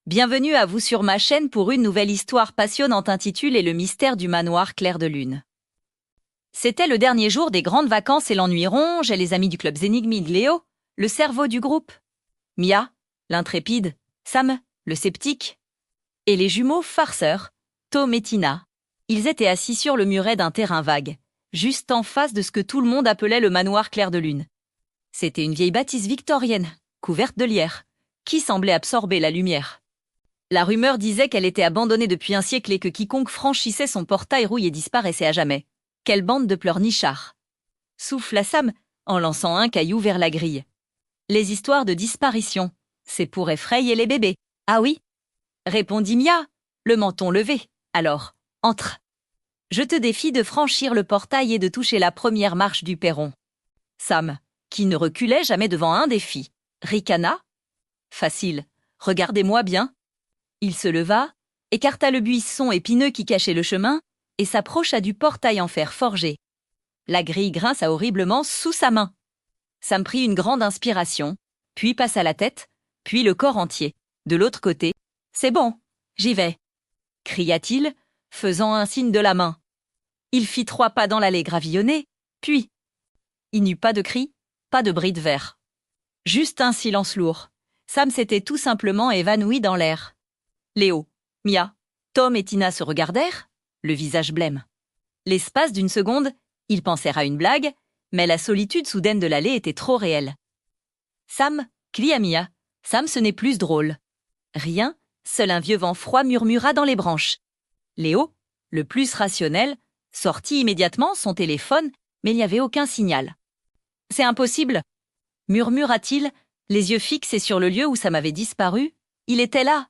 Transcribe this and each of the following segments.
Bienvenue à vous sur ma chaîne pour une nouvelle histoire passionnante intitulée Le mystère du manoir Clair de Lune. C'était le dernier jour des grandes vacances et l'ennui ronge et les amis du club Zénigmide Léo, le cerveau du groupe, Mia, l'intrépide, Sam, le sceptique, et les jumeaux farceurs, Tom et Tina. Ils étaient assis sur le muret d'un terrain vague, juste en face de ce que tout le monde appelait le manoir Clair de Lune. C'était une vieille bâtisse victorienne, couverte de lierre, qui semblait absorber la lumière. La rumeur disait qu'elle était abandonnée depuis un siècle et que quiconque franchissait son portail rouillé disparaissait à jamais. Quelle bande de pleurnichards! Souffla Sam en lançant un caillou vers la grille. Les histoires de disparition, c'est pour effrayer les bébés. Ah oui? Répondit Mia, le menton levé. Alors, entre. Je te défie de franchir le portail et de toucher la première marche du perron. Sam, qui ne reculait jamais devant un défi, ricana. Facile, regardez-moi bien. Il se leva, écarta le buisson épineux qui cachait le chemin et s'approcha du portail en fer forgé. La grille grinça horriblement sous sa main. Sam prit une grande inspiration, puis passa la tête, puis le corps entier. De l'autre côté, « C'est bon, j'y vais !» cria-t-il, faisant un signe de la main. Il fit 3 pas dans l'allée gravillonnée, puis il n'eut pas de cri, pas de bruit de verre. Juste un silence lourd. Sam s'était tout simplement évanoui dans l'air. Léo, Mia, Tom et Tina se regardèrent, le visage blême. L'espace d'une seconde, ils pensèrent à une blague, mais la solitude soudaine de l'allée était trop réelle. Sam, cria Mia, Sam, ce n'est plus drôle. Rien, seul un vieux vent froid murmura dans les branches. Léo, le plus rationnel, sortit immédiatement son téléphone, mais il n'y avait aucun signal. « C'est impossible !» murmura-t-il, les yeux fixés sur le lieu où Sam avait disparu. Il était là.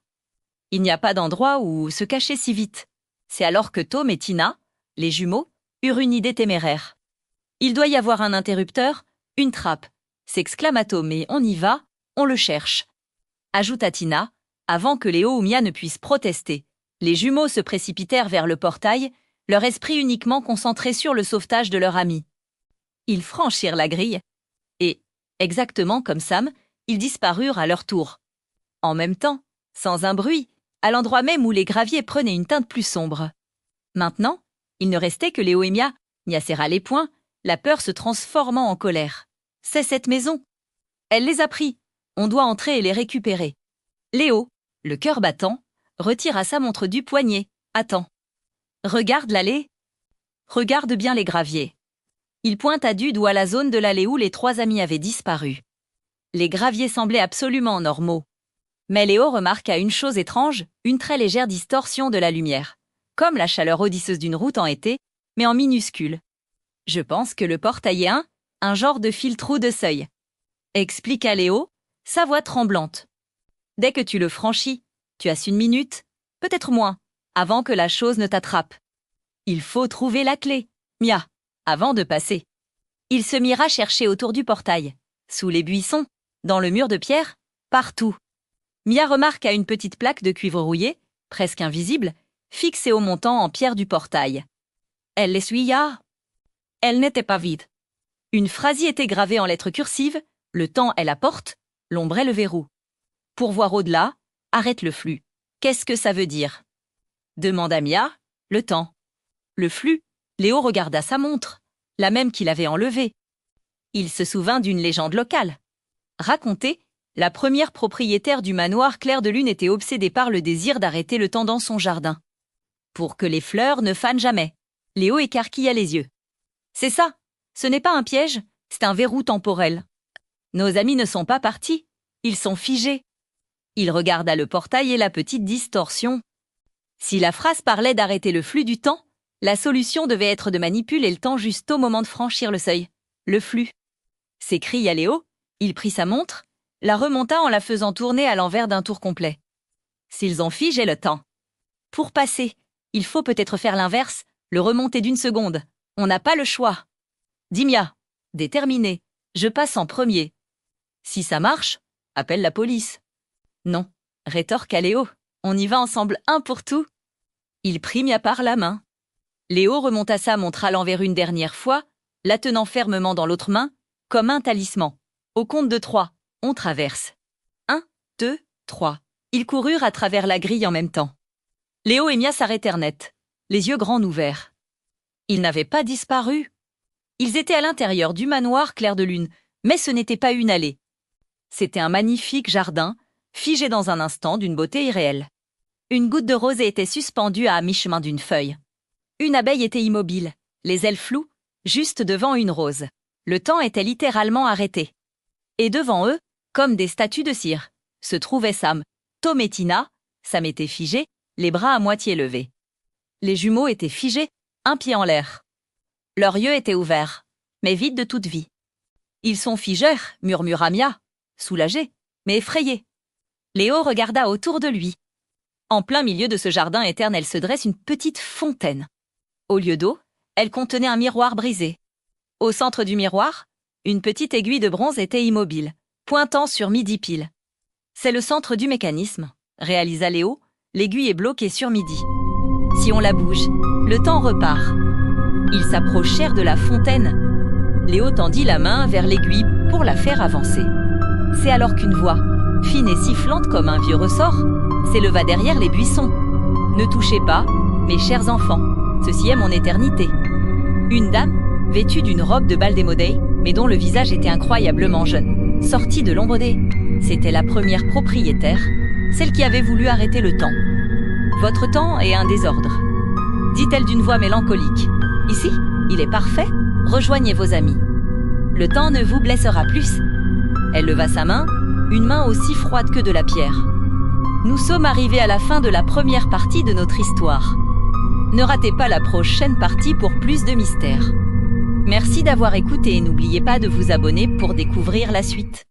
Il n'y a pas d'endroit où se cacher si vite. C'est alors que Tom et Tina, les jumeaux, eurent une idée téméraire. « Il doit y avoir un interrupteur, une trappe », s'exclama Tom, et on y va, on le cherche. Ajouta Tina, avant que Léo ou Mia ne puissent protester. Les jumeaux se précipitèrent vers le portail, leur esprit uniquement concentré sur le sauvetage de leur ami. Ils franchirent la grille et, exactement comme Sam, ils disparurent à leur tour. En même temps, sans un bruit, à l'endroit même où les graviers prenaient une teinte plus sombre. Maintenant, il ne restait que Léo et Mia. Mia serra les poings, la peur se transformant en colère. « C'est cette maison. Elle les a pris. On doit entrer et les récupérer. » Léo, le cœur battant, retira sa montre du poignet. « Attends. Regarde l'allée. Regarde bien les graviers. » Il pointa du doigt la zone de l'allée où les 3 amis avaient disparu. Les graviers semblaient absolument normaux. Mais Léo remarqua une chose étrange, une très légère distorsion de la lumière, comme la chaleur odysseuse d'une route en été, mais en minuscule. « Je pense que le portail est un genre de filtre ou de seuil, » expliqua Léo, sa voix tremblante. « Dès que tu le franchis, tu as 1 minute, peut-être moins, avant que la chose ne t'attrape. Il faut trouver la clé, Mia, avant de passer. » Ils se mirent à chercher autour du portail, sous les buissons, dans le mur de pierre, partout. Mia remarqua une petite plaque de cuivre rouillé, presque invisible, fixée au montant en pierre du portail. Elle l'essuya. Elle n'était pas vide. Une phrase y était gravée en lettres cursives. Le temps est la porte, l'ombre est le verrou. Pour voir au-delà, arrête le flux. Qu'est-ce que ça veut dire? Demanda Mia. Le temps. Le flux. Léo regarda sa montre, la même qu'il avait enlevée. Il se souvint d'une légende locale. Racontée, la première propriétaire du manoir Clair de Lune était obsédée par le désir d'arrêter le temps dans son jardin. Pour que les fleurs ne fanent jamais. Léo écarquilla les yeux. C'est ça, ce n'est pas un piège, c'est un verrou temporel. Nos amis ne sont pas partis, ils sont figés. Il regarda le portail et la petite distorsion. Si la phrase parlait d'arrêter le flux du temps, la solution devait être de manipuler le temps juste au moment de franchir le seuil. Le flux. S'écria Léo, il prit sa montre, la remonta en la faisant tourner à l'envers d'un tour complet. S'ils ont figé le temps. Pour passer, il faut peut-être faire l'inverse, le remonter d'1 seconde. On n'a pas le choix. Dit Mia, déterminé, je passe en premier. Si ça marche, appelle la police. Non, rétorqua Léo, on y va ensemble, un pour tout. Il prit Mia par la main. Léo remonta sa montre à l'envers une dernière fois, la tenant fermement dans l'autre main, comme un talisman. Au compte de 3, on traverse. 1, 2, 3. Ils coururent à travers la grille en même temps. Léo et Mia s'arrêtèrent net, les yeux grands ouverts. Ils n'avaient pas disparu. Ils étaient à l'intérieur du manoir Clair de Lune, mais ce n'était pas une allée. C'était un magnifique jardin, figé dans un instant d'une beauté irréelle. Une goutte de rosée était suspendue à mi-chemin d'une feuille. Une abeille était immobile, les ailes floues, juste devant une rose. Le temps était littéralement arrêté. Et devant eux, comme des statues de cire, se trouvaient Sam, Tom et Tina. Sam était figé, les bras à moitié levés. Les jumeaux étaient figés, un pied en l'air. Leurs yeux étaient ouverts, mais vides de toute vie. « Ils sont figeurs », murmura Mia, soulagée, mais effrayée. Léo regarda autour de lui. En plein milieu de ce jardin éternel se dresse une petite fontaine. Au lieu d'eau, elle contenait un miroir brisé. Au centre du miroir, une petite aiguille de bronze était immobile, pointant sur midi pile. « C'est le centre du mécanisme », réalisa Léo. L'aiguille est bloquée sur midi. Si on la bouge, le temps repart. Ils s'approchèrent de la fontaine. Léo tendit la main vers l'aiguille pour la faire avancer. C'est alors qu'une voix, fine et sifflante comme un vieux ressort, s'éleva derrière les buissons. « Ne touchez pas, mes chers enfants, ceci est mon éternité. » Une dame, vêtue d'une robe de bal démodée, mais dont le visage était incroyablement jeune, sortit de l'ombre des... C'était la première propriétaire, celle qui avait voulu arrêter le temps. « Votre temps est un désordre, » dit-elle d'une voix mélancolique. « Ici, il est parfait, rejoignez vos amis. Le temps ne vous blessera plus. » Elle leva sa main, une main aussi froide que de la pierre. Nous sommes arrivés à la fin de la première partie de notre histoire. Ne ratez pas la prochaine partie pour plus de mystères. Merci d'avoir écouté et n'oubliez pas de vous abonner pour découvrir la suite.